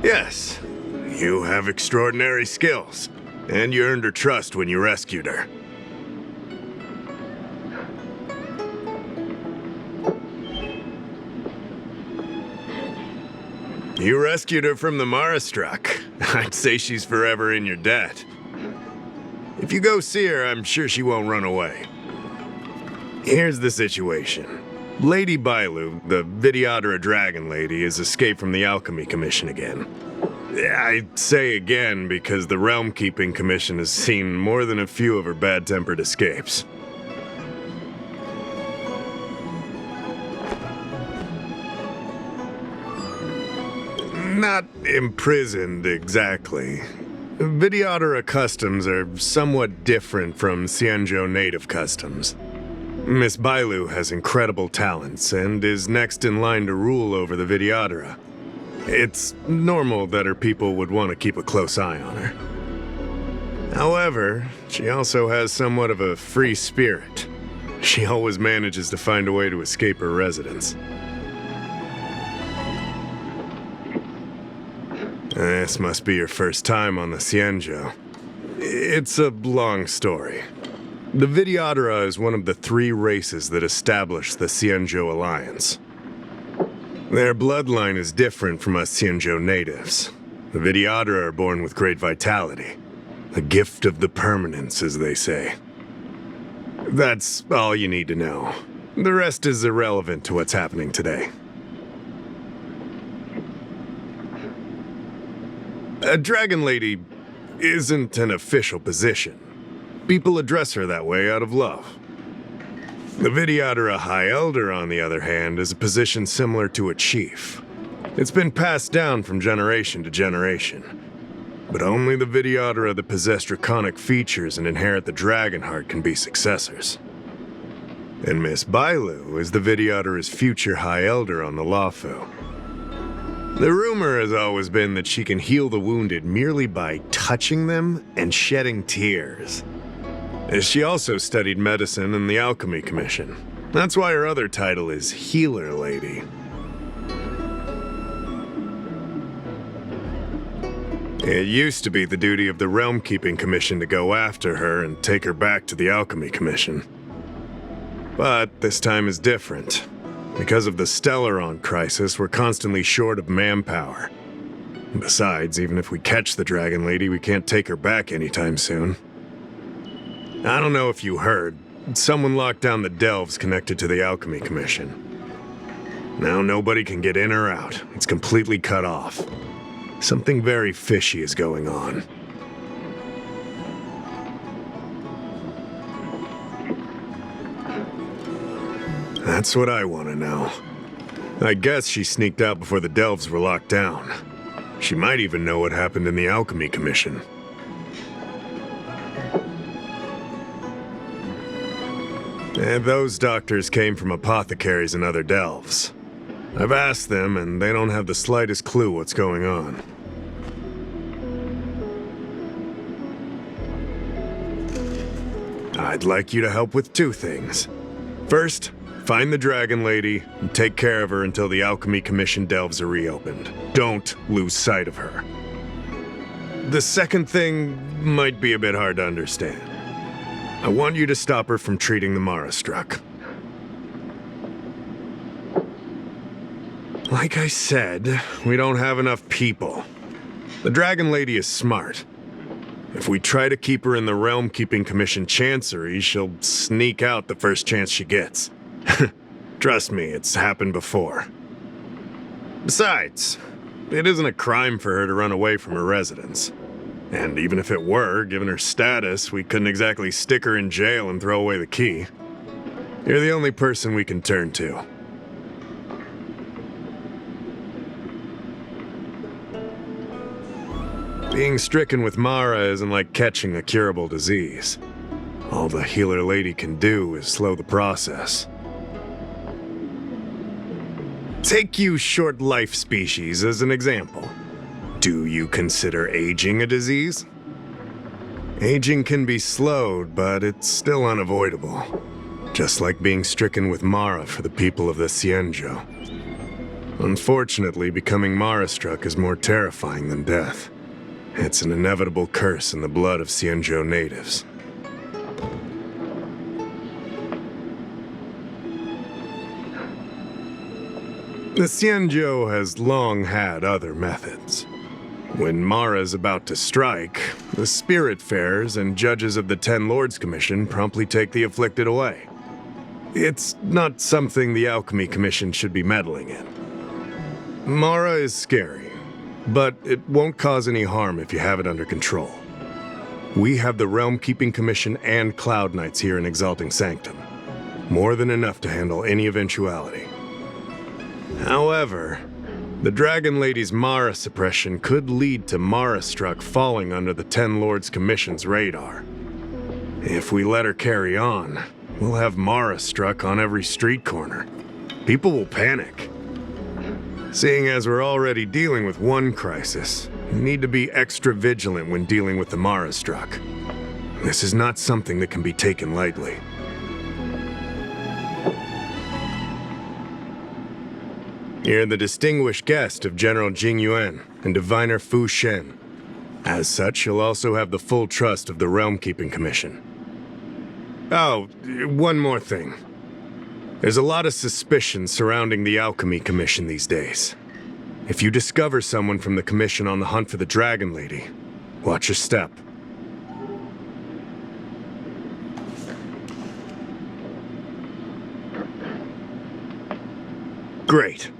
Yes, you have extraordinary skills, and you earned her trust when you rescued her. You rescued her from the Marastruck. I'd say she's forever in your debt. If you go see her, I'm sure she won't run away. Here's the situation. Lady Bailu, the Videodora Dragon Lady, has escaped from the Alchemy Commission again. I say again because the Realm Keeping Commission has seen more than a few of her bad-tempered escapes. Not imprisoned, exactly. Videodora customs are somewhat different from Xianzhou native customs. Miss Bailu has incredible talents and is next in line to rule over the Videodora. It's normal that her people would want to keep a close eye on her. However, she also has somewhat of a free spirit. She always manages to find a way to escape her residence. This must be your first time on the Xianzhou. It's a long story. The Videodora is one of the 3 races that established the Xianzhou Alliance. Their bloodline is different from us Xianzhou natives. The Videodora are born with great vitality. A gift of the permanence, as they say. That's all you need to know. The rest is irrelevant to what's happening today. A Dragon Lady isn't an official position. People address her that way out of love. The Videodora High Elder, on the other hand, is a position similar to a chief. It's been passed down from generation to generation. But only the Videodora that possess draconic features and inherit the dragon heart can be successors. And Miss Bailu is the Videodora's future High Elder on the Luofu. The rumor has always been that she can heal the wounded merely by touching them and shedding tears. She also studied medicine in the Alchemy Commission. That's why her other title is Healer Lady. It used to be the duty of the Realm Keeping Commission to go after her and take her back to the Alchemy Commission. But this time is different. Because of the Stellaron crisis, we're constantly short of manpower. Besides, even if we catch the Dragon Lady, we can't take her back anytime soon. I don't know if you heard, someone locked down the delves connected to the Alchemy Commission. Now nobody can get in or out. It's completely cut off. Something very fishy is going on. That's what I want to know. I guess she sneaked out before the delves were locked down. She might even know what happened in the Alchemy Commission. And those doctors came from apothecaries and other delves. I've asked them, and they don't have the slightest clue what's going on. I'd like you to help with 2 things. First, find the Dragon Lady and take care of her until the Alchemy Commission delves are reopened. Don't lose sight of her. The second thing might be a bit hard to understand. I want you to stop her from treating the Marastruck. Like I said, we don't have enough people. The Dragon Lady is smart. If we try to keep her in the Realm Keeping Commission Chancery, she'll sneak out the first chance she gets. Trust me, it's happened before. Besides, it isn't a crime for her to run away from her residence. And even if it were, given her status, we couldn't exactly stick her in jail and throw away the key. You're the only person we can turn to. Being stricken with Mara isn't like catching a curable disease. All the Healer Lady can do is slow the process. Take you short life species as an example. Do you consider aging a disease? Aging can be slowed, but it's still unavoidable. Just like being stricken with Mara for the people of the Xianzhou. Unfortunately, becoming Mara-struck is more terrifying than death. It's an inevitable curse in the blood of Xianzhou natives. The Xianzhou has long had other methods. When Mara is about to strike, the Spiritfarers and judges of the Ten Lords Commission promptly take the afflicted away. It's not something the Alchemy Commission should be meddling in. Mara is scary, but it won't cause any harm if you have it under control. We have the Realm Keeping Commission and Cloud Knights here in Exalting Sanctum. More than enough to handle any eventuality. However, the Dragon Lady's Mara suppression could lead to Mara-struck falling under the Ten Lords Commission's radar. If we let her carry on, we'll have Mara-struck on every street corner. People will panic. Seeing as we're already dealing with one crisis, we need to be extra vigilant when dealing with the Mara-struck. This is not something that can be taken lightly. You're the distinguished guest of General Jing Yuan and Diviner Fu Shen. As such, you'll also have the full trust of the Realm Keeping Commission. Oh, one more thing. There's a lot of suspicion surrounding the Alchemy Commission these days. If you discover someone from the Commission on the hunt for the Dragon Lady, watch your step. Great.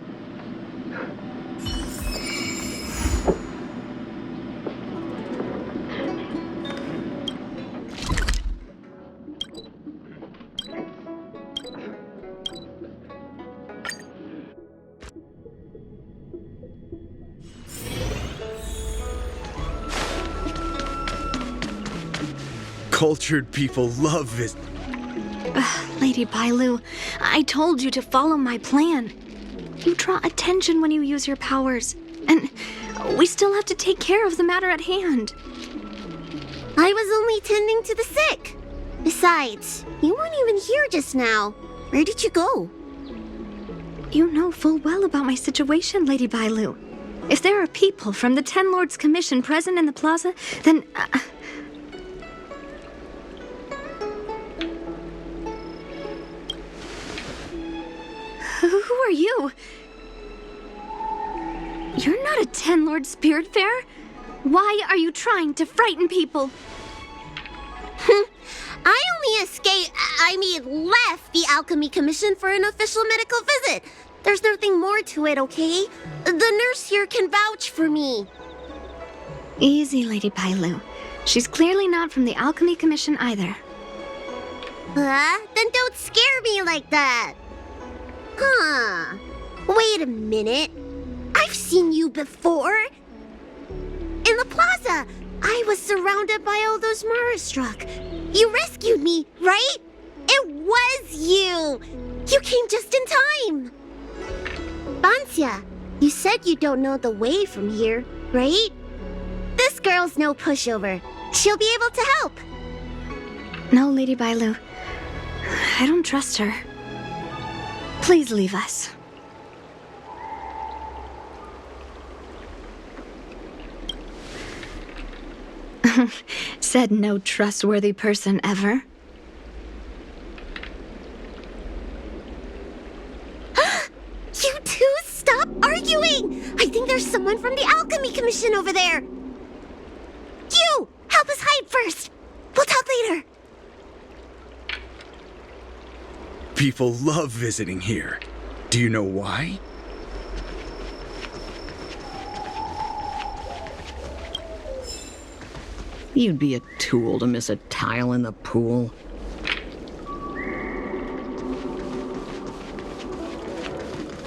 Cultured people love it. Lady Bailu, I told you to follow my plan. You draw attention when you use your powers, and we still have to take care of the matter at hand. I was only tending to the sick. Besides, you weren't even here just now. Where did you go? You know full well about my situation, Lady Bailu. If there are people from the Ten Lords Commission present in the plaza, then... Who are you? You're not a Ten Lord Spiritfarer. Why are you trying to frighten people? I only left the Alchemy Commission for an official medical visit. There's nothing more to it, okay? The nurse here can vouch for me. Easy, Lady Bailu. She's clearly not from the Alchemy Commission either. Then don't scare me like that. Huh. Wait a minute. I've seen you before. In the plaza, I was surrounded by all those Mara-struck. You rescued me, right? It was you. You came just in time. Banxia, you said you don't know the way from here, right? This girl's no pushover. She'll be able to help. No, Lady Bailu. I don't trust her. Please leave us. Said no trustworthy person ever. You two, stop arguing! I think there's someone from the Alchemy Commission over there. You! Help us hide first! We'll talk later. People love visiting here. Do you know why? You'd be a tool to miss a tile in the pool.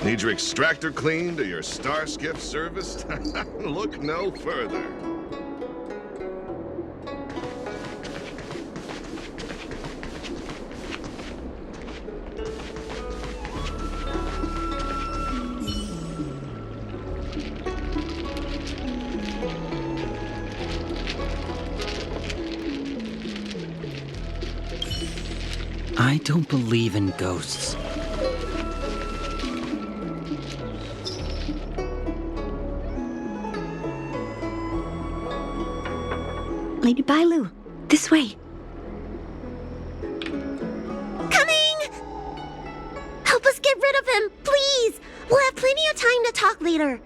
Need your extractor cleaned or your star skiff serviced? Look no further. I don't believe in ghosts. Lady Bailu, this way. Coming! Help us get rid of him, please! We'll have plenty of time to talk later.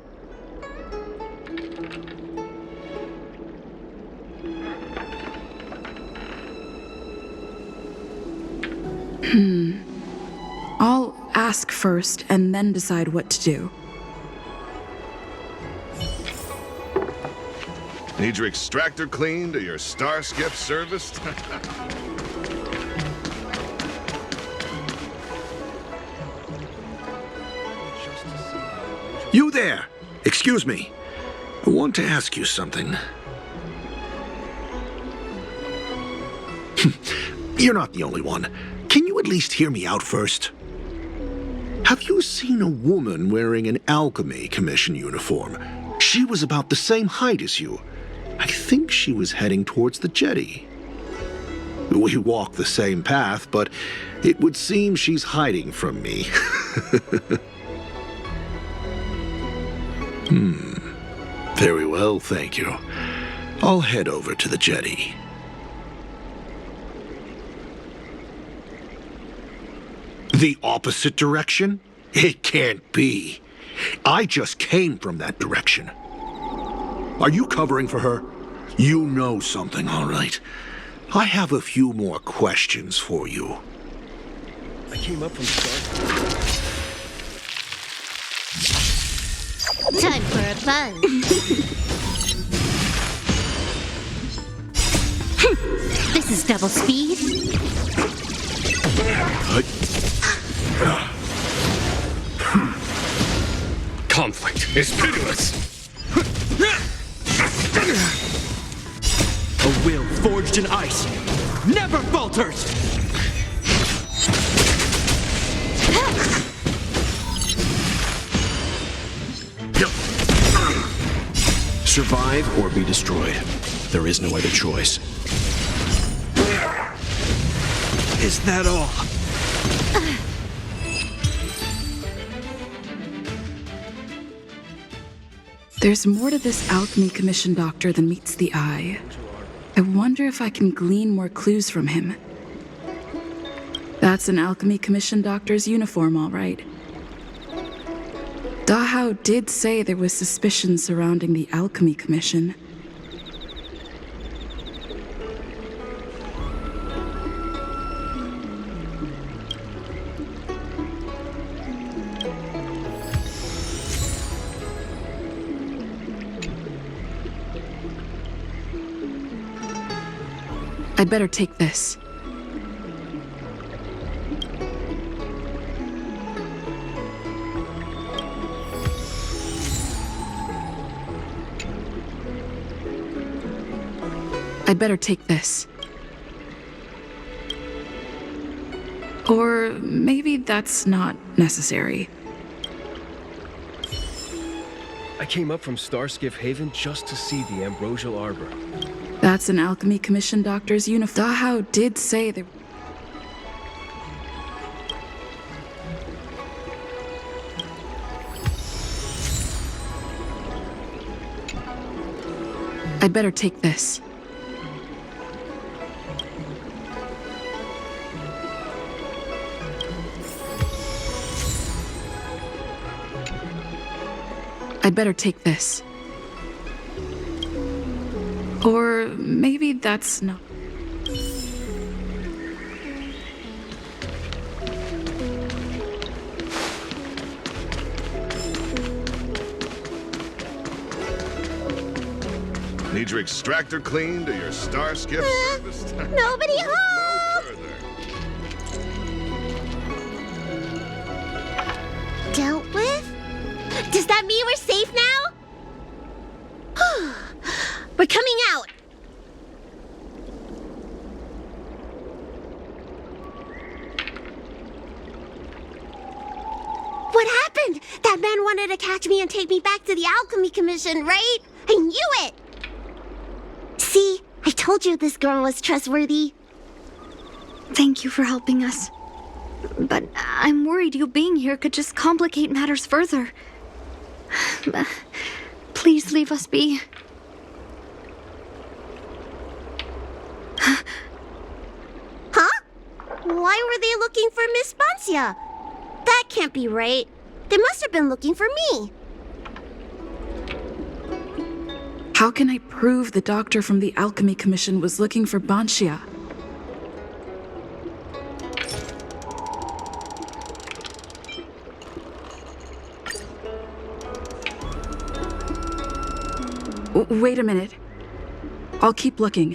I'll ask first and then decide what to do. Need your extractor cleaned or your star skiff serviced? You there! Excuse me. I want to ask you something. You're not the only one. Can you at least hear me out first? Have you seen a woman wearing an Alchemy Commission uniform? She was about the same height as you. I think she was heading towards the jetty. We walk the same path, but it would seem she's hiding from me. Very well, thank you. I'll head over to the jetty. The opposite direction? It can't be. I just came from that direction. Are you covering for her? You know something, all right. I have a few more questions for you. I came up from Star. Time for a buzz. This is double speed. Conflict is pitiless. A will forged in ice never falters. Survive or be destroyed. There is no other choice. Is that all? There's more to this Alchemy Commission doctor than meets the eye. I wonder if I can glean more clues from him. That's an Alchemy Commission doctor's uniform, all right. Dahao did say there was suspicion surrounding the Alchemy Commission. I'd better take this. I'd better take this. Or maybe that's not necessary. I came up from Starskiff Haven just to see the Ambrosial Arbor. That's an Alchemy Commission doctor's uniform. Dahao did say there... I'd better take this. I'd better take this. Or maybe that's not... Need your extractor cleaned or your star skiff serviced? Nobody home! Dealt with? Does that mean we're safe now? We're coming out! What happened? That man wanted to catch me and take me back to the Alchemy Commission, right? I knew it! See, I told you this girl was trustworthy. Thank you for helping us. But I'm worried you being here could just complicate matters further. Please leave us be. Huh? Why were they looking for Miss Bancia? That can't be right. They must have been looking for me. How can I prove the doctor from the Alchemy Commission was looking for Bancia? Wait a minute. I'll keep looking.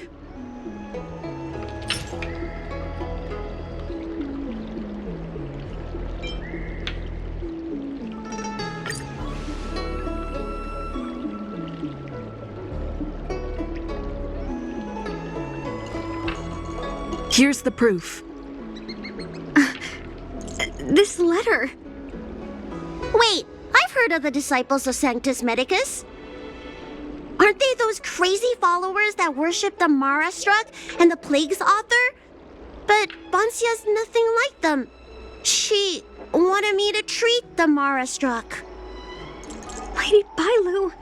Here's the proof. This letter. Wait, I've heard of the disciples of Sanctus Medicus. Aren't they those crazy followers that worship the Mara Struck and the Plague's author? But Bancia's nothing like them. She wanted me to treat the Mara Struck. Lady Bailu,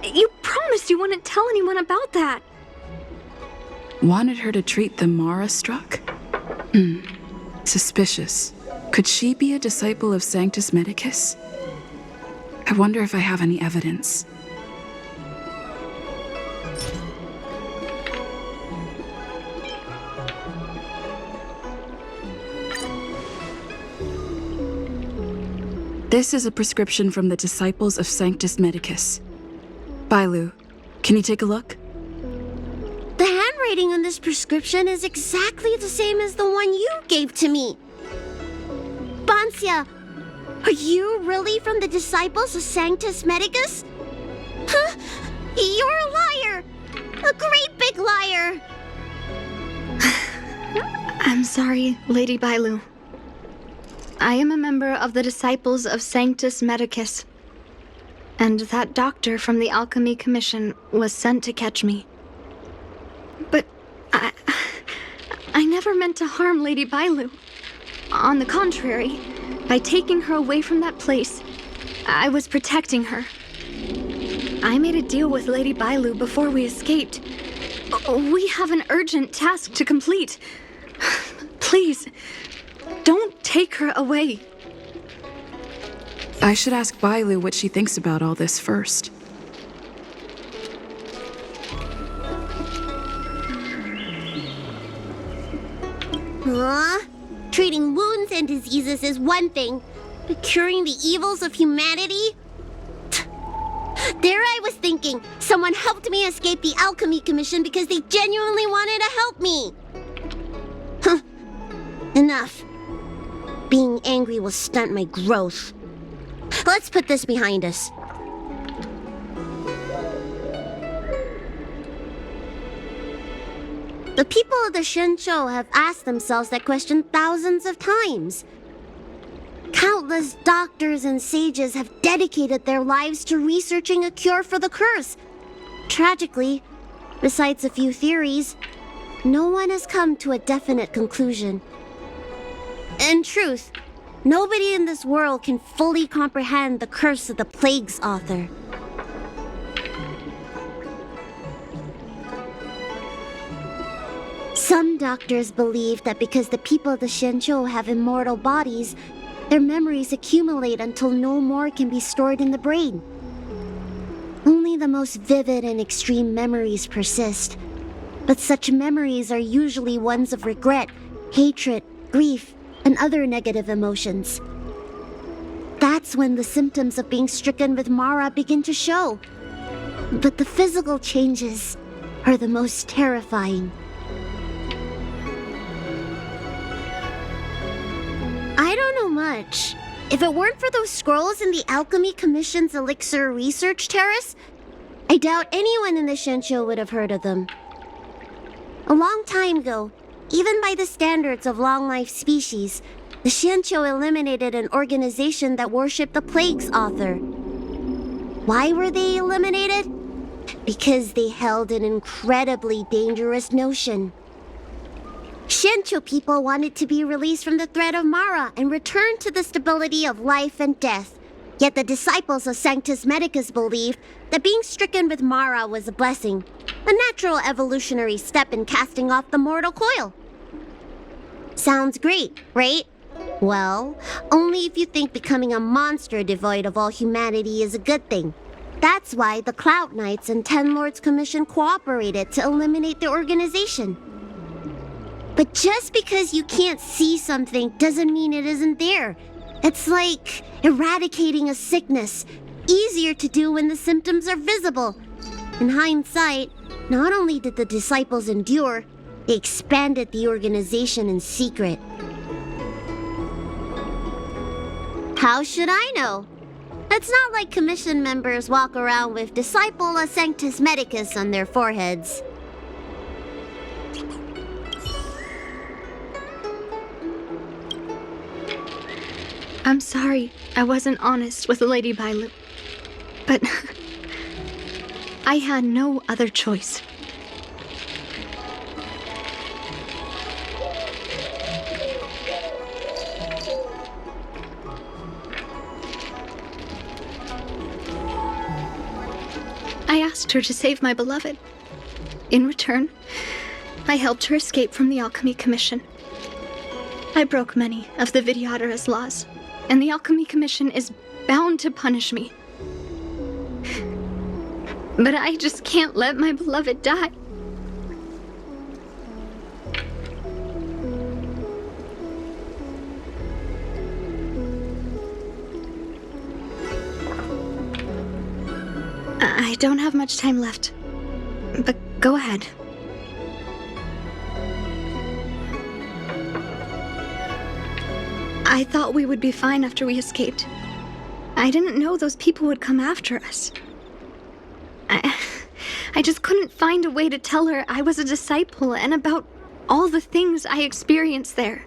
you promised you wouldn't tell anyone about that. Wanted her to treat the Mara Struck? Suspicious. Could she be a disciple of Sanctus Medicus? I wonder if I have any evidence. This is a prescription from the disciples of Sanctus Medicus. Bailu, can you take a look? The handwriting on this prescription is exactly the same as the one you gave to me. Bancia, are you really from the disciples of Sanctus Medicus? Huh? You're a liar! A great big liar! I'm sorry, Lady Bailu. I am a member of the Disciples of Sanctus Medicus, and that doctor from the Alchemy Commission was sent to catch me. But I never meant to harm Lady Bailu. On the contrary, by taking her away from that place, I was protecting her. I made a deal with Lady Bailu before we escaped. We have an urgent task to complete. Please, don't take her away. I should ask Bailu what she thinks about all this first. Treating wounds and diseases is one thing, but curing the evils of humanity? There I was thinking someone helped me escape the Alchemy Commission because they genuinely wanted to help me. Enough. Being angry will stunt my growth. Let's put this behind us. The people of the Shenshou have asked themselves that question thousands of times. Countless doctors and sages have dedicated their lives to researching a cure for the curse. Tragically, besides a few theories, no one has come to a definite conclusion. In truth, nobody in this world can fully comprehend the curse of the Plague's author. Some doctors believe that because the people of the Shenshou have immortal bodies, their memories accumulate until no more can be stored in the brain. Only the most vivid and extreme memories persist, but such memories are usually ones of regret, hatred, grief, and other negative emotions. That's when the symptoms of being stricken with Mara begin to show. But the physical changes are the most terrifying. I don't know much. If it weren't for those scrolls in the Alchemy Commission's Elixir Research Terrace, I doubt anyone in the Shenshou would have heard of them. A long time ago, even by the standards of long-life species, the Shenshou eliminated an organization that worshipped the Plague's author. Why were they eliminated? Because they held an incredibly dangerous notion. Shincho people wanted to be released from the threat of Mara and return to the stability of life and death. Yet the disciples of Sanctus Medicus believed that being stricken with Mara was a blessing, a natural evolutionary step in casting off the mortal coil. Sounds great, right? Well, only if you think becoming a monster devoid of all humanity is a good thing. That's why the Cloud Knights and Ten Lords Commission cooperated to eliminate the organization. But just because you can't see something doesn't mean it isn't there. It's like eradicating a sickness. Easier to do when the symptoms are visible. In hindsight, not only did the disciples endure, they expanded the organization in secret. How should I know? It's not like commission members walk around with Disciple of Sanctus Medicus on their foreheads. I'm sorry I wasn't honest with Lady Bailu, but I had no other choice. I asked her to save my beloved. In return, I helped her escape from the Alchemy Commission. I broke many of the Vidyadhara's laws, and the Alchemy Commission is bound to punish me. But I just can't let my beloved die. I don't have much time left, but go ahead. I thought we would be fine after we escaped. I didn't know those people would come after us. I just couldn't find a way to tell her I was a disciple and about all the things I experienced there.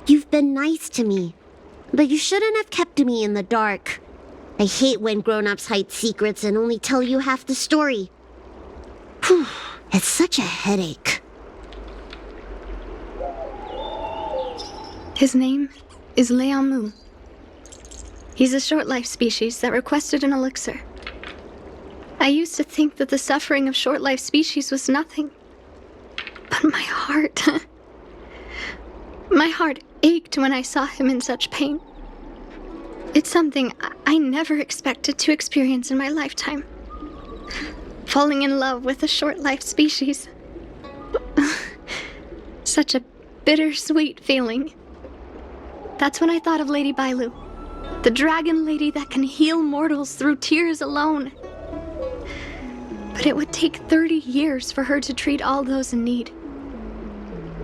You've been nice to me, but you shouldn't have kept me in the dark. I hate when grown-ups hide secrets and only tell you half the story. Whew, it's such a headache. His name is Leamu. He's a short-life species that requested an elixir. I used to think that the suffering of short-life species was nothing. But my heart... my heart ached when I saw him in such pain. It's something I never expected to experience in my lifetime. Falling in love with a short-life species. Such a bittersweet feeling. That's when I thought of Lady Bailu, the dragon lady that can heal mortals through tears alone. But it would take 30 years for her to treat all those in need.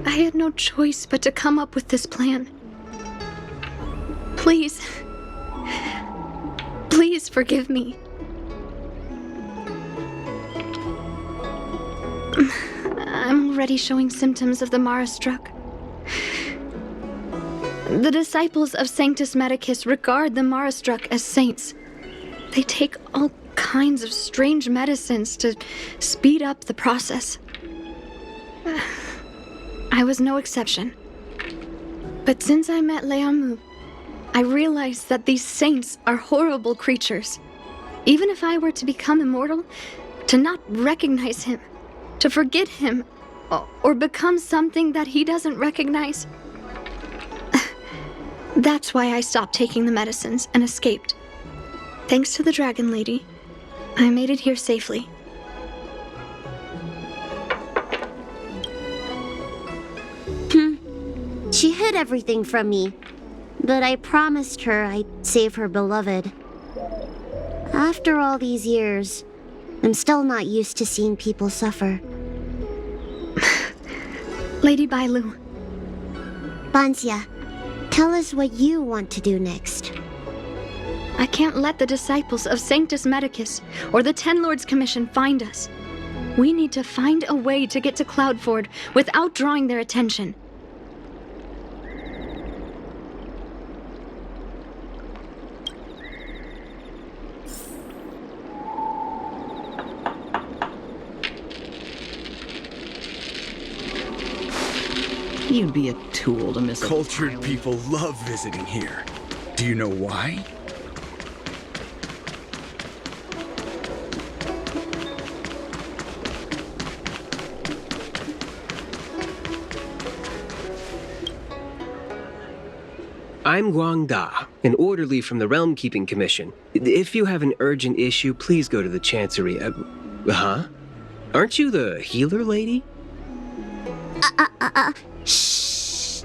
I had no choice but to come up with this plan. Please forgive me. I'm already showing symptoms of the Mara struck. The disciples of Sanctus Medicus regard the Mara struck as saints. They take all kinds of strange medicines to speed up the process. I was no exception. But since I met Leamu, I realized that these saints are horrible creatures. Even if I were to become immortal, to not recognize him, to forget him, or become something that he doesn't recognize. That's why I stopped taking the medicines and escaped. Thanks to the Dragon Lady, I made it here safely. She hid everything from me, but I promised her I'd save her beloved. After all these years, I'm still not used to seeing people suffer. Lady Bailu. Bansia, tell us what you want to do next. I can't let the disciples of Sanctus Medicus or the Ten Lords Commission find us. We need to find a way to get to Cloudford without drawing their attention. You'd be a tool to miss a Cultured tile. people love visiting here. Do you know why? I'm Guang Da, an orderly from the Realm Keeping Commission. If you have an urgent issue, please go to the Chancery. Huh? Aren't you the healer lady? Shh.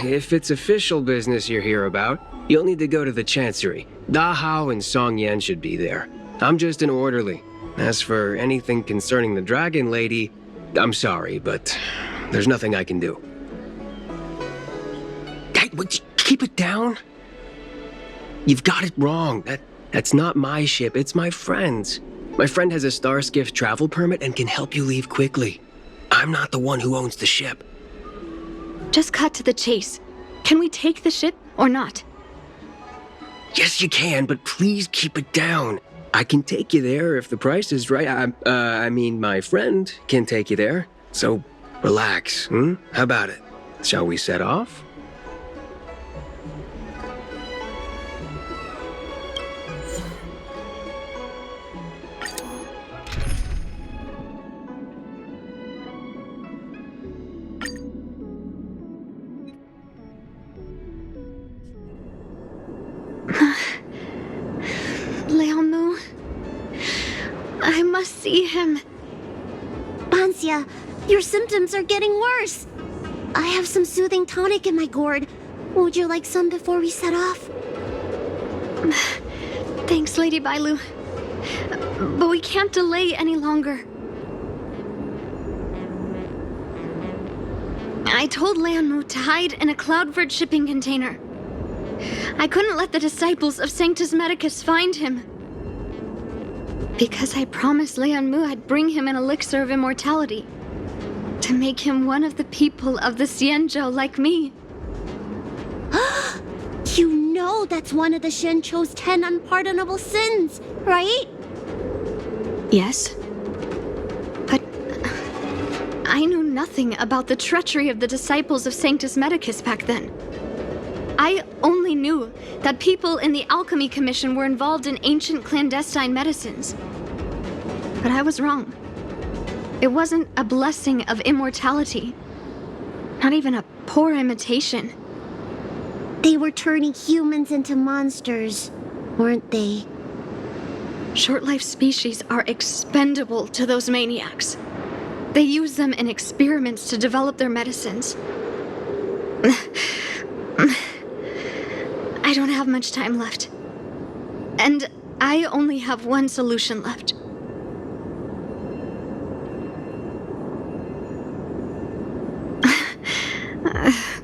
If it's official business you're here about, you'll need to go to the Chancery. Da Hao and Song Yan should be there. I'm just an orderly. As for anything concerning the Dragon Lady, I'm sorry, but there's nothing I can do. Hey, would you keep it down? You've got it wrong. That's not my ship, it's my friend's. My friend has a Starskiff travel permit and can help you leave quickly. I'm not the one who owns the ship. Just cut to the chase. Can we take the ship or not? Yes, you can, but please keep it down. I can take you there if the price is right. I mean, my friend can take you there. So, relax, hmm? How about it? Shall we set off? Leomu. I must see him. Bansia, your symptoms are getting worse. I have some soothing tonic in my gourd. Would you like some before we set off? Thanks, Lady Bailu. But we can't delay any longer. I told Leonmu to hide in a Cloudvert shipping container. I couldn't let the disciples of Sanctus Medicus find him. Because I promised Leonmu I'd bring him an elixir of immortality. To make him one of the people of the Xianzhou like me. You know that's one of the Shencho's 10 unpardonable sins, right? Yes. But I knew nothing about the treachery of the disciples of Sanctus Medicus back then. I only knew that people in the Alchemy Commission were involved in ancient clandestine medicines. But I was wrong. It wasn't a blessing of immortality. Not even a poor imitation. They were turning humans into monsters, weren't they? Short-life species are expendable to those maniacs. They use them in experiments to develop their medicines. I don't have much time left. And I only have one solution left.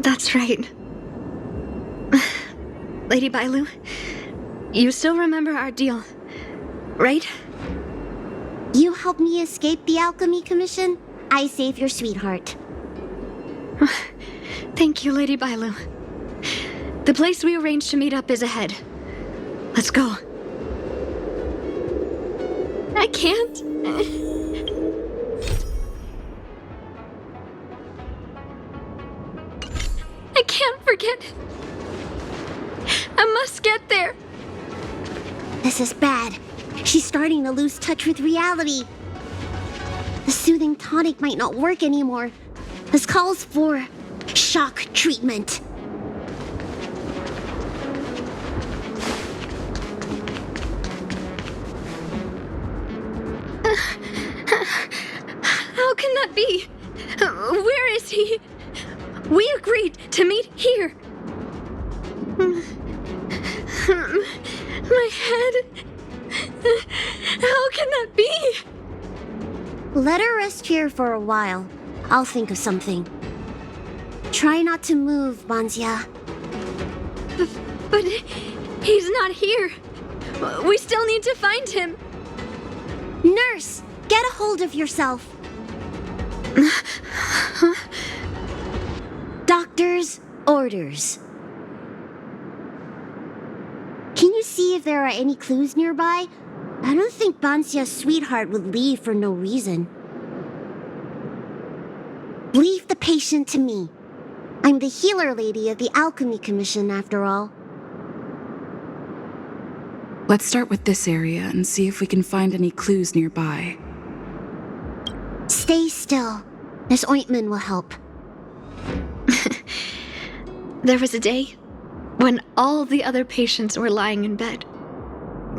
That's right. Lady Bailu, you still remember our deal, right? You helped me escape the Alchemy Commission, I save your sweetheart. Thank you, Lady Bailu. The place we arranged to meet up is ahead. Let's go. I can't. I can't forget. I must get there. This is bad. She's starting to lose touch with reality. The soothing tonic might not work anymore. This calls for shock treatment. How can that be? Where is he? We agreed to meet here. My head. How can that be? Let her rest here for a while. I'll think of something. Try not to move, Bansia. But he's not here. We still need to find him. Nurse, get a hold of yourself. Doctor's orders. Can you see if there are any clues nearby? I don't think Banxia's sweetheart would leave for no reason. Leave the patient to me. I'm the healer lady of the Alchemy Commission, after all. Let's start with this area and see if we can find any clues nearby. Stay still. This ointment will help. There was a day when all the other patients were lying in bed,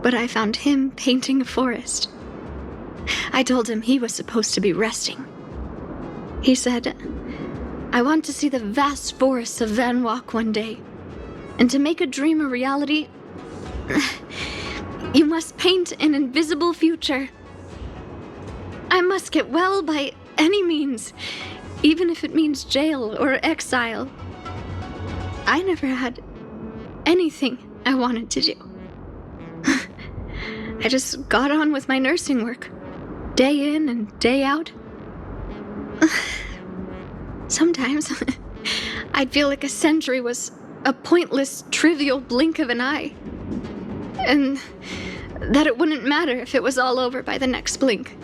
but I found him painting a forest. I told him he was supposed to be resting. He said, "I want to see the vast forests of Van Walk one day, and to make a dream a reality, you must paint an invisible future. I must get well by any means, even if it means jail or exile." I never had anything I wanted to do. I just got on with my nursing work, day in and day out. Sometimes I'd feel like a century was a pointless, trivial blink of an eye, and that it wouldn't matter if it was all over by the next blink.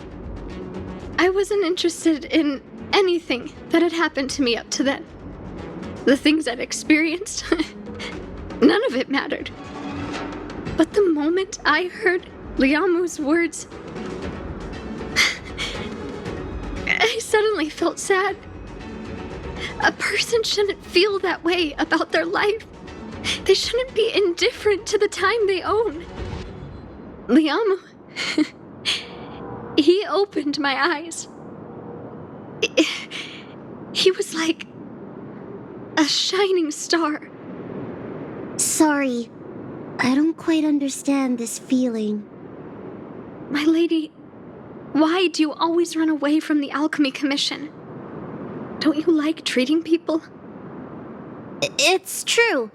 I wasn't interested in anything that had happened to me up to then. The things I'd experienced, none of it mattered. But the moment I heard Liamu's words, I suddenly felt sad. A person shouldn't feel that way about their life. They shouldn't be indifferent to the time they own. Liamu, he opened my eyes. He was like a shining star. Sorry, I don't quite understand this feeling. My lady, why do you always run away from the Alchemy Commission? Don't you like treating people? It's true.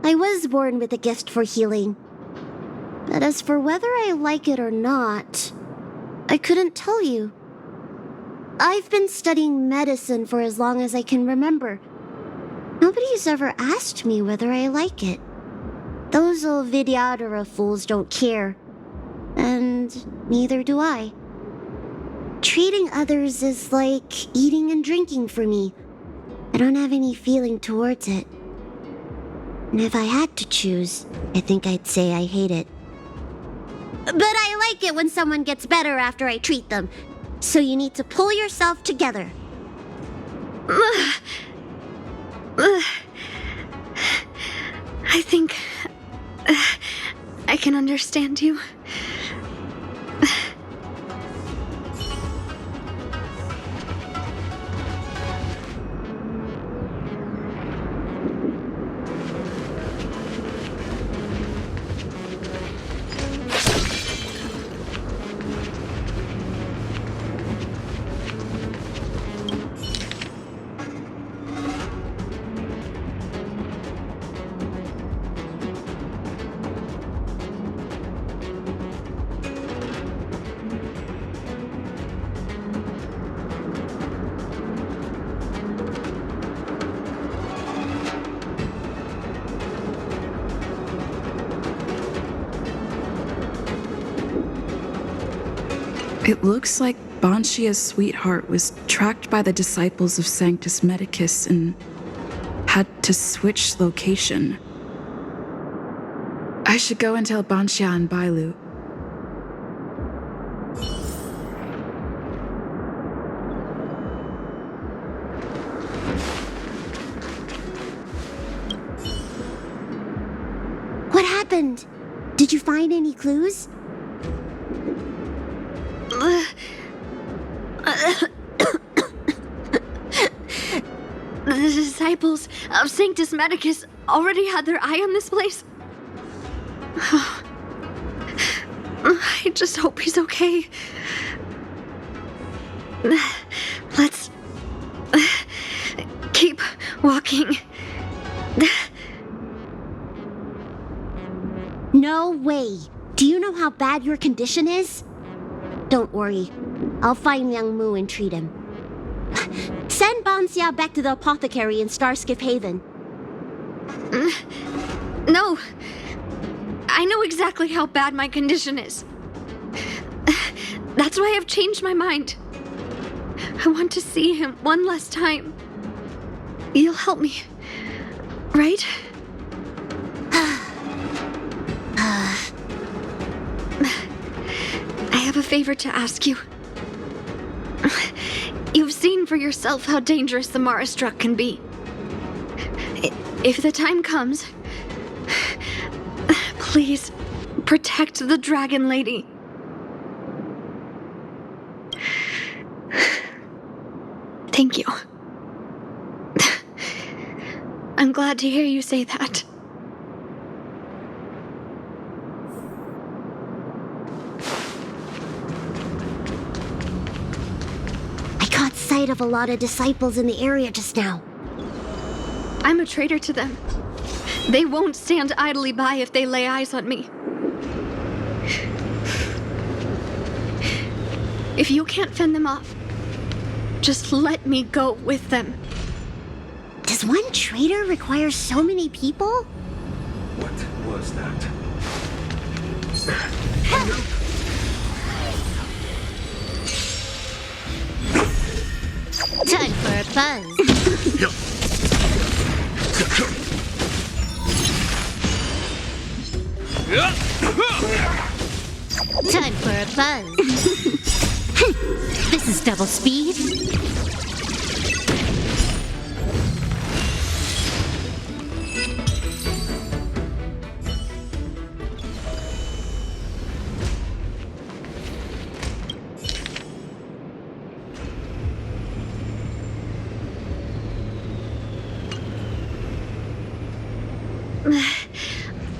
I was born with a gift for healing. But as for whether I like it or not, I couldn't tell you. I've been studying medicine for as long as I can remember. Nobody's ever asked me whether I like it. Those old Vidyadhara fools don't care. And neither do I. Treating others is like eating and drinking for me. I don't have any feeling towards it. And if I had to choose, I think I'd say I hate it. But I like it when someone gets better after I treat them. So you need to pull yourself together. I think I can understand you. It looks like Banshia's sweetheart was tracked by the disciples of Sanctus Medicus and had to switch location. I should go and tell Banshia and Bailu. What happened? Did you find any clues? The disciples of Sanctus Medicus already had their eye on this place. I just hope he's okay. Let's keep walking. No way. Do you know how bad your condition is? Don't worry. I'll find Young Mu and treat him. Send Banxia back to the apothecary in Starskiff Haven. No. I know exactly how bad my condition is. That's why I've changed my mind. I want to see him one last time. You'll help me, right? I have a favor to ask you. You've seen for yourself how dangerous the Mara Struck can be. If the time comes, please protect the Dragon Lady. Thank you. I'm glad to hear you say that. I caught sight of a lot of disciples in the area just now. I'm a traitor to them. They won't stand idly by if they lay eyes on me. If you can't fend them off, just let me go with them. Does one traitor require so many people? What was that? Time for a buzz. Time for a buzz. This is double speed.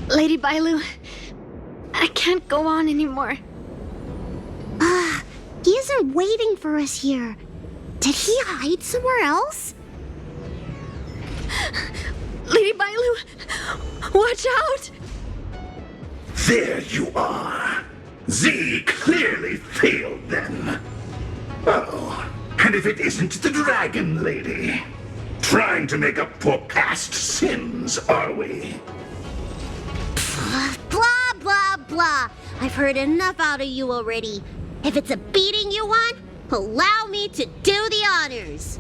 Lady Bailu, I can't go on anymore. He isn't waiting for us here. Did he hide somewhere else? Lady Bailu, watch out! There you are. Z clearly failed them. Oh, and if it isn't the Dragon Lady. Trying to make up for past sins, are we? Blah, blah, blah. I've heard enough out of you already. If it's a beating you want, allow me to do the honors.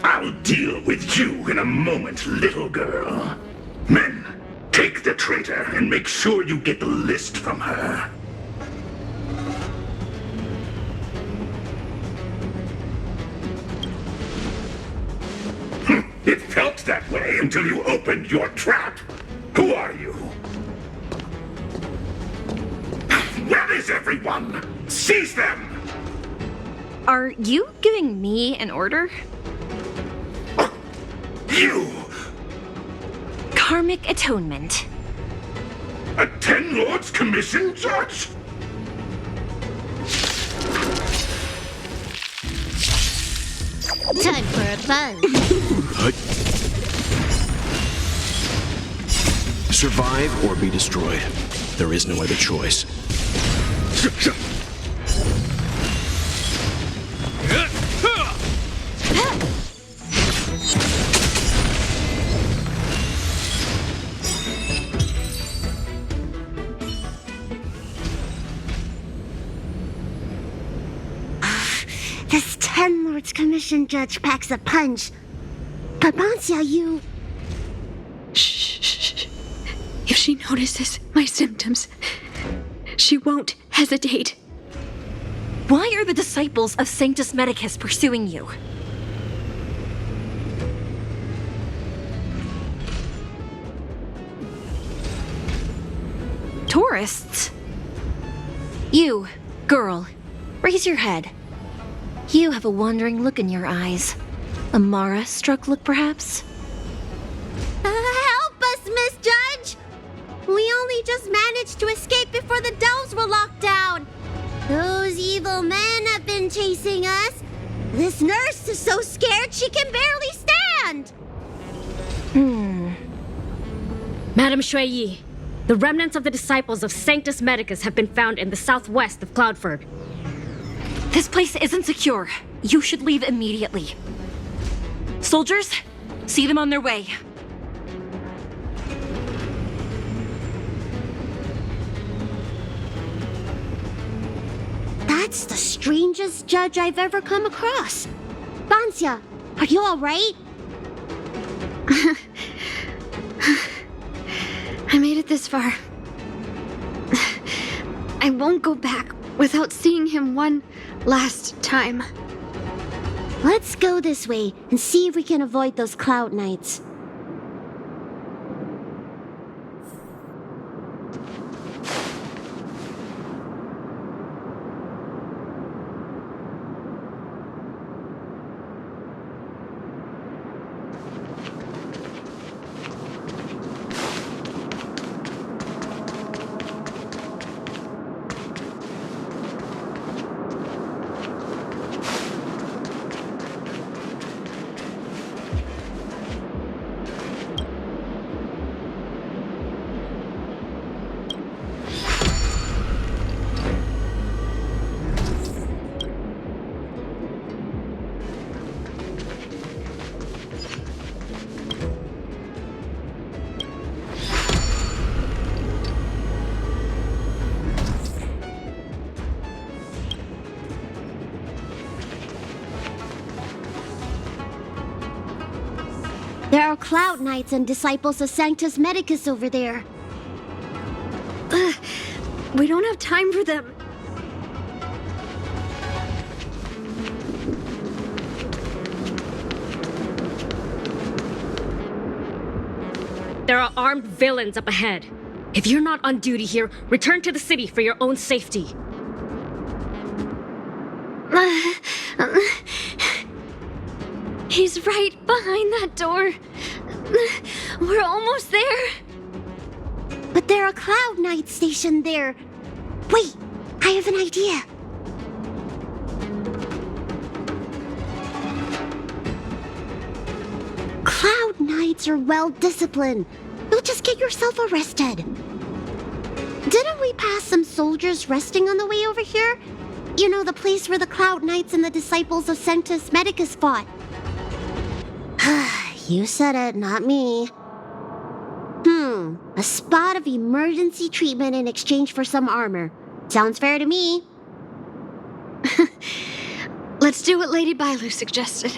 I'll deal with you in a moment, little girl. Men, take the traitor and make sure you get the list from her. It felt that way until you opened your trap. Who are you? Where is everyone? Seize them! Are you giving me an order? You! Karmic atonement. A Ten Lords Commission judge? Time for a buzz. Survive or be destroyed. There is no other choice. This Ten Lords Commission judge packs a punch. But Bansia, you... Shh. If she notices my symptoms, she won't hesitate. Why are the disciples of Sanctus Medicus pursuing you? Tourists? You, girl, raise your head. You have a wandering look in your eyes. A Mara-struck look, perhaps? Help us, Miss Judge! We only just managed to escape before the delves were locked down. Those evil men have been chasing us. This nurse is so scared she can barely stand. Madame Shui, the remnants of the disciples of Sanctus Medicus have been found in the southwest of Cloudford. This place isn't secure. You should leave immediately. Soldiers, see them on their way. That's the strangest judge I've ever come across. Bansia, are you alright? I made it this far. I won't go back without seeing him one last time. Let's go this way and see if we can avoid those cloud knights. There are Cloud Knights and Disciples of Sanctus Medicus over there. We don't have time for them. There are armed villains up ahead. If you're not on duty here, return to the city for your own safety. He's right behind that door. We're almost there. But there are Cloud Knights stationed there. Wait, I have an idea. Cloud Knights are well disciplined. You'll just get yourself arrested. Didn't we pass some soldiers resting on the way over here? You know, the place where the Cloud Knights and the Disciples of Sanctus Medicus fought. You said it, not me. A spot of emergency treatment in exchange for some armor. Sounds fair to me. Let's do what Lady Bailu suggested.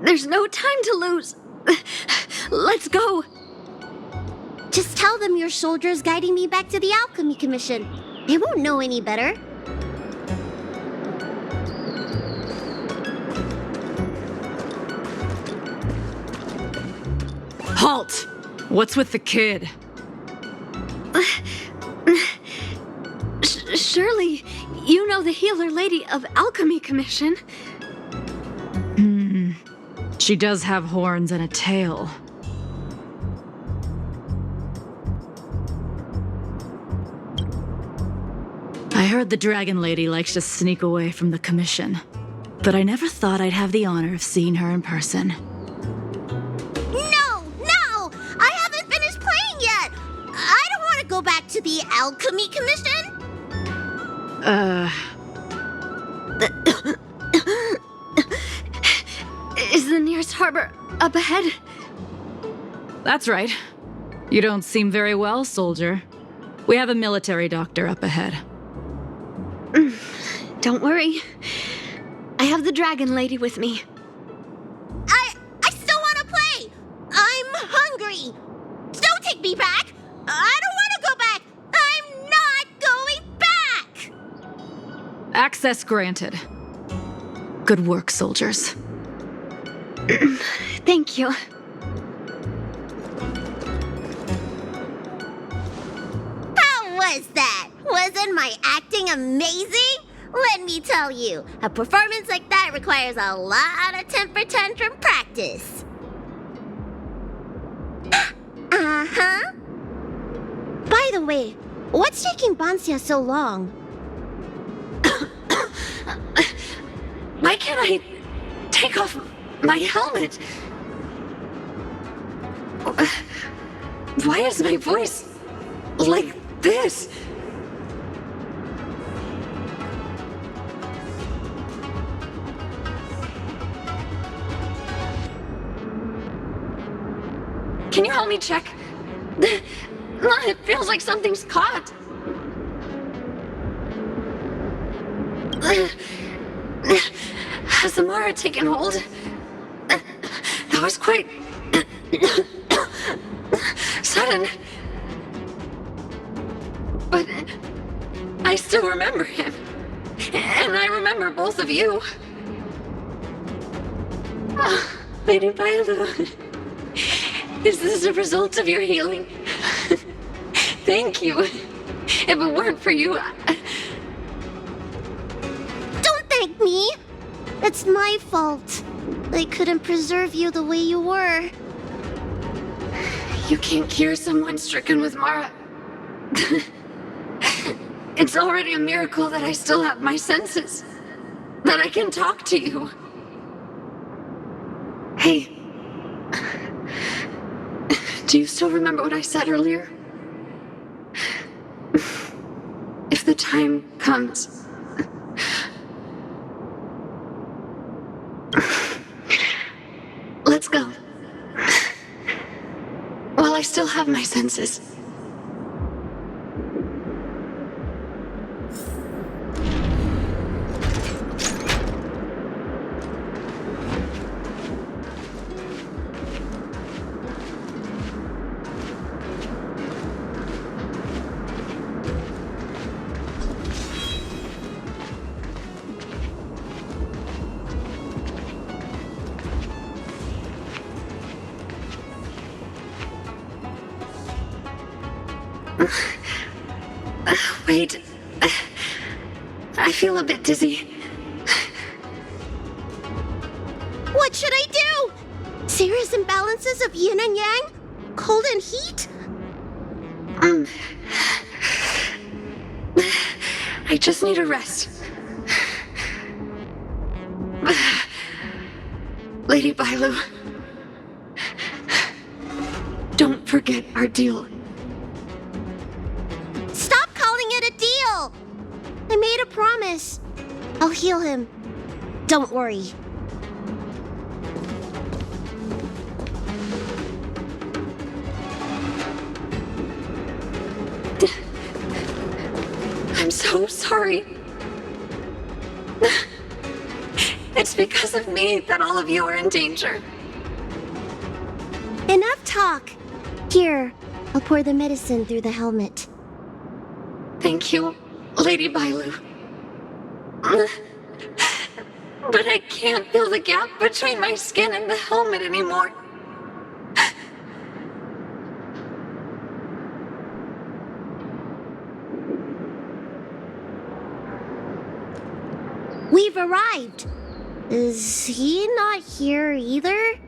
There's no time to lose. Let's go. Just tell them your soldiers guiding me back to the Alchemy Commission. They won't know any better. Halt! What's with the kid? Surely, you know the healer lady of Alchemy Commission. She does have horns and a tail. I heard the Dragon Lady likes to sneak away from the commission, but I never thought I'd have the honor of seeing her in person. No! I haven't finished playing yet! I don't want to go back to the Alchemy Commission! Is the nearest harbor up ahead? That's right. You don't seem very well, soldier. We have a military doctor up ahead. Don't worry. I have the Dragon Lady with me. I still want to play! I'm hungry! Don't take me back! I don't want to go back! I'm not going back! Access granted. Good work, soldiers. Thank you. How was that? Wasn't my acting amazing? Let me tell you, a performance like that requires a lot of temper tantrum practice. Uh-huh. By the way, what's taking Bansia so long? Why can't I take off my helmet? Why is my voice like this? Can you help me check? It feels like something's caught. Has Amara taken hold? That was quite sudden. But I still remember him. And I remember both of you. Oh, Lady Bailu. Is this a result of your healing? Thank you. If it weren't for you, Don't thank me! It's my fault. I couldn't preserve you the way you were. You can't cure someone stricken with Mara. It's already a miracle that I still have my senses. That I can talk to you. Hey. Do you still remember what I said earlier? If the time comes... Let's go. While I still have my senses. Wait. I feel a bit dizzy. What should I do? Serious imbalances of yin and yang? Cold and heat? I just need a rest. Lady Bailu. Don't forget our deal. Stop calling it a deal! I made a promise. I'll heal him. Don't worry. I'm so sorry. It's because of me that all of you are in danger. Enough talk. Here, I'll pour the medicine through the helmet. Thank you, Lady Bailu. But I can't feel the gap between my skin and the helmet anymore. We've arrived. Is he not here either?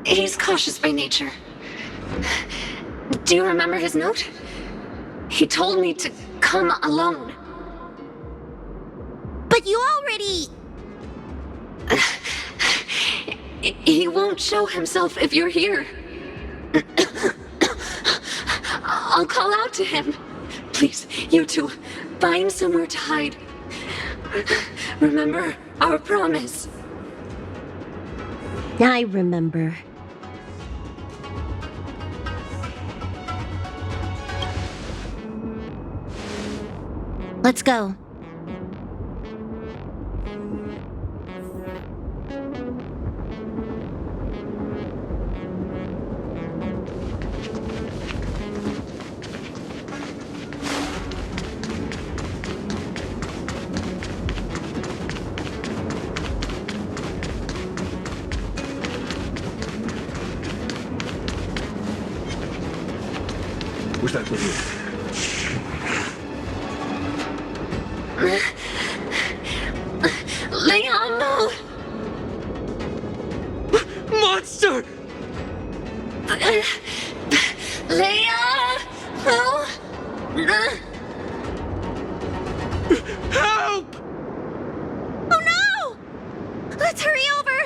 He's cautious by nature. Do you remember his note? He told me to come alone. But you already... He won't show himself if you're here. I'll call out to him. Please, you two, find somewhere to hide. Remember our promise. I remember. Let's go. Who's that with you? Leon, no! Monster! Leon! No! Help! Oh no! Let's hurry over!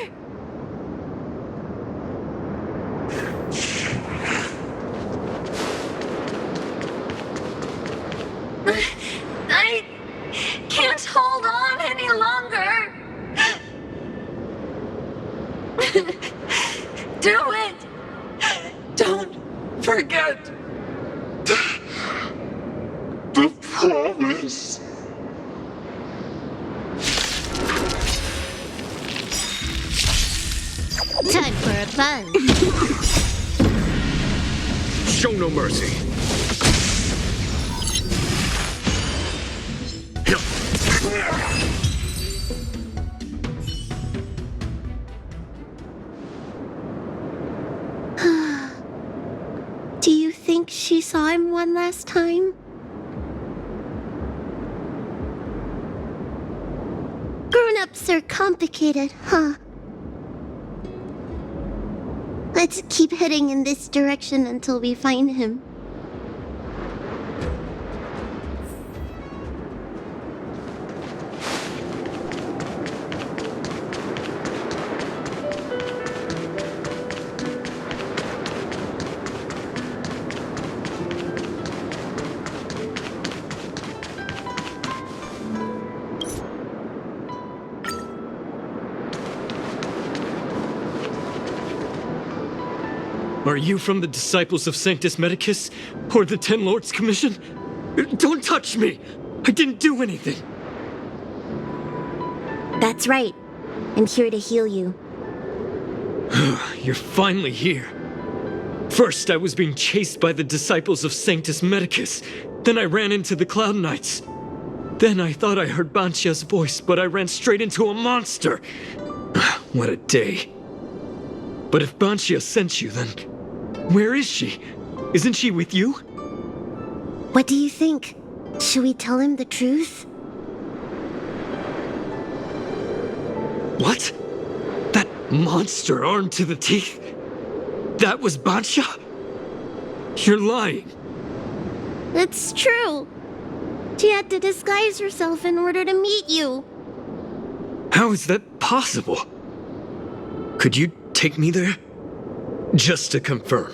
I can't hold on any longer. forget the promise. Time for a fun. Show no mercy. Do you think she saw him one last time? Grown-ups are complicated, huh? Let's keep heading in this direction until we find him. Are you from the Disciples of Sanctus Medicus? Or the Ten Lords Commission? Don't touch me! I didn't do anything! That's right. I'm here to heal you. You're finally here. First, I was being chased by the Disciples of Sanctus Medicus. Then I ran into the Cloud Knights. Then I thought I heard Banshia's voice, but I ran straight into a monster. What a day. But if Banshia sent you, then where is she? Isn't she with you? What do you think? Should we tell him the truth? What? That monster armed to the teeth? That was Banshia? You're lying. It's true. She had to disguise herself in order to meet you. How is that possible? Could you take me there? Just to confirm.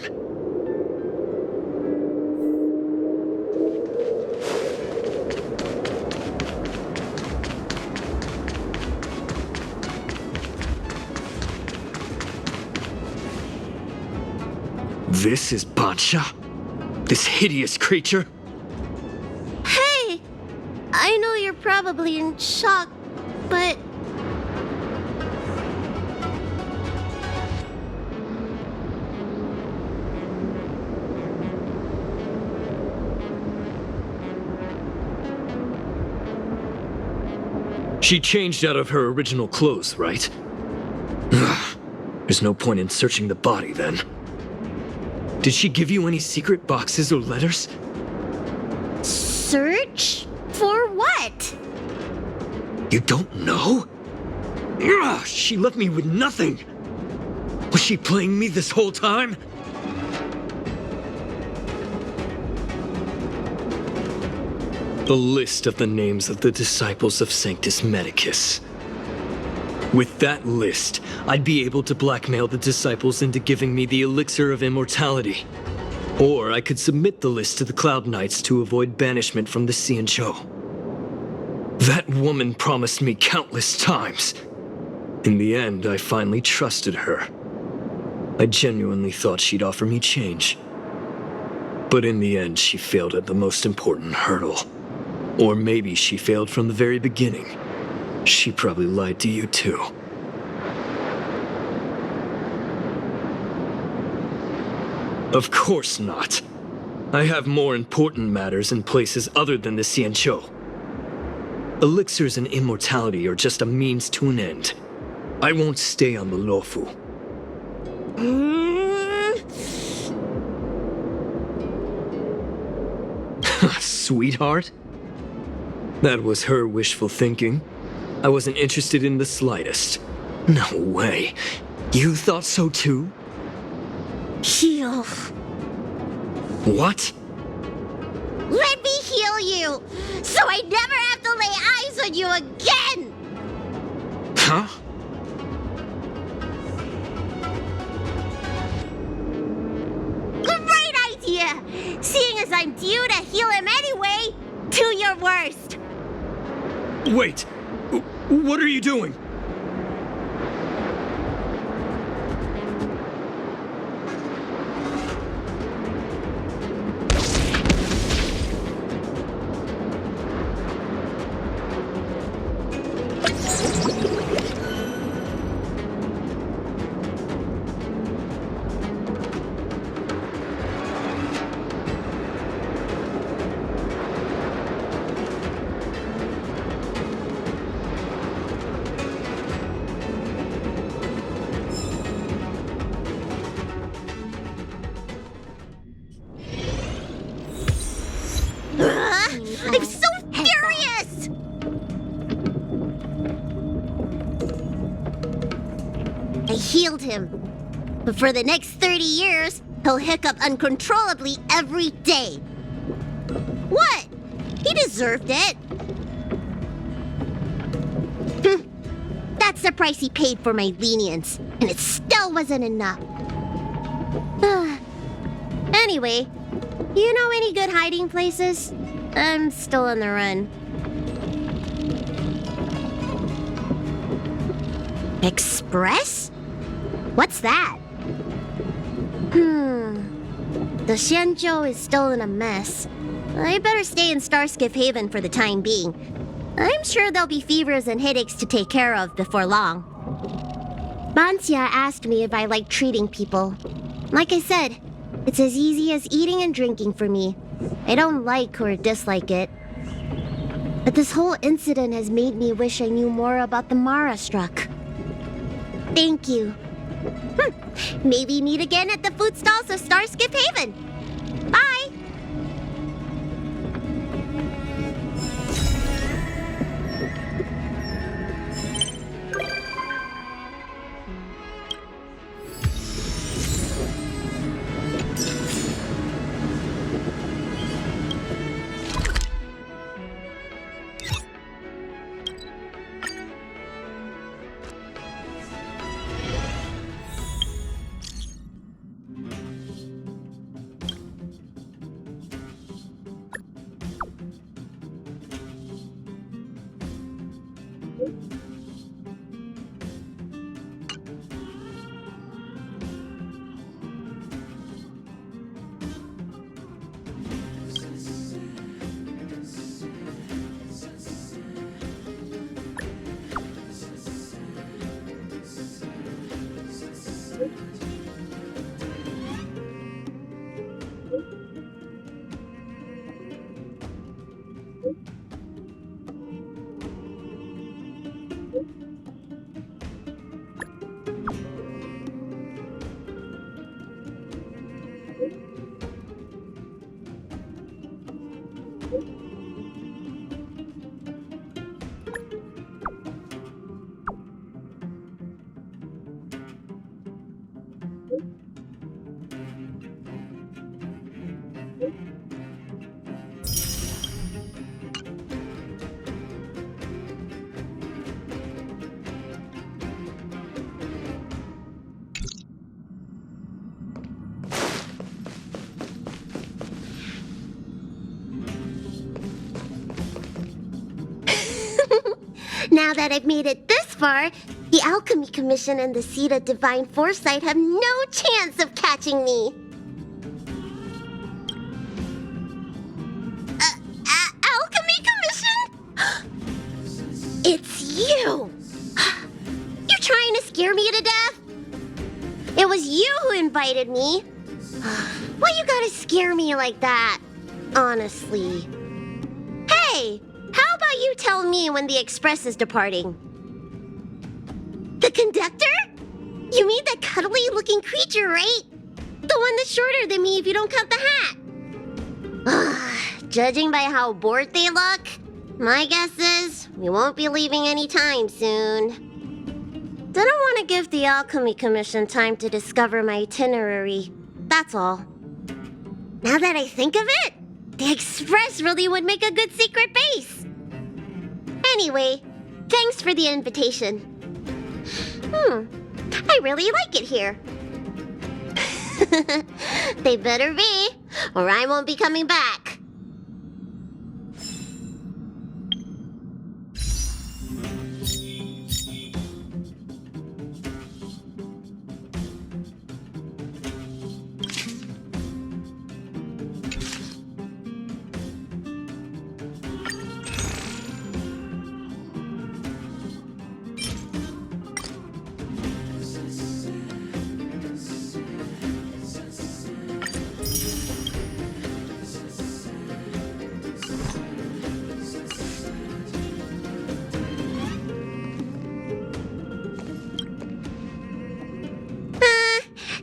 This is Banshia? This hideous creature? Hey! I know you're probably in shock, but... She changed out of her original clothes, right? Ugh. There's no point in searching the body, then. Did she give you any secret boxes or letters? Search? For what? You don't know? Ugh, she left me with nothing! Was she playing me this whole time? A list of the names of the Disciples of Sanctus Medicus. With that list, I'd be able to blackmail the Disciples into giving me the Elixir of Immortality. Or I could submit the list to the Cloud Knights to avoid banishment from the Xianzhou. That woman promised me countless times. In the end, I finally trusted her. I genuinely thought she'd offer me change. But in the end, she failed at the most important hurdle. Or maybe she failed from the very beginning. She probably lied to you too. Of course not. I have more important matters in places other than the Xianzhou. Elixirs and immortality are just a means to an end. I won't stay on the Luofu. Sweetheart? That was her wishful thinking. I wasn't interested in the slightest. No way. You thought so too? Heal. What? Let me heal you, so I never have to lay eyes on you again! Huh? Great idea! Seeing as I'm due to heal him anyway, do your worst. Wait! What are you doing? healed him. But for the next 30 years, he'll hiccup uncontrollably every day. What? He deserved it. That's the price he paid for my lenience, and it still wasn't enough. Anyway, you know any good hiding places? I'm still on the run. Express? What's that? The Xianzhou is still in a mess. I better stay in Starskiff Haven for the time being. I'm sure there'll be fevers and headaches to take care of before long. Banxia asked me if I like treating people. Like I said, it's as easy as eating and drinking for me. I don't like or dislike it. But this whole incident has made me wish I knew more about the Mara struck. Thank you. Maybe meet again at the food stalls of Starskiff Haven. Bye! Now that I've made it this far, the Alchemy Commission and the Seat of Divine Foresight have no chance of catching me. Alchemy Commission? It's you! You're trying to scare me to death? It was you who invited me. Why you gotta scare me like that? Honestly. Hey! How about you tell me when the express is departing? The conductor? You mean that cuddly-looking creature, right? The one that's shorter than me if you don't count the hat. Judging by how bored they look, my guess is we won't be leaving anytime soon. Didn't want to give the Alchemy Commission time to discover my itinerary. That's all. Now that I think of it, the express really would make a good secret base. Anyway, thanks for the invitation. I really like it here. They better be, or I won't be coming back.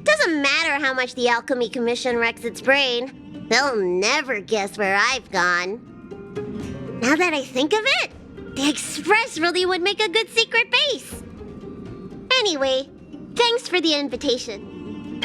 Doesn't matter how much the Alchemy Commission wrecks its brain. They'll never guess where I've gone. Now that I think of it, the Express really would make a good secret base. Anyway, Thanks for the invitation.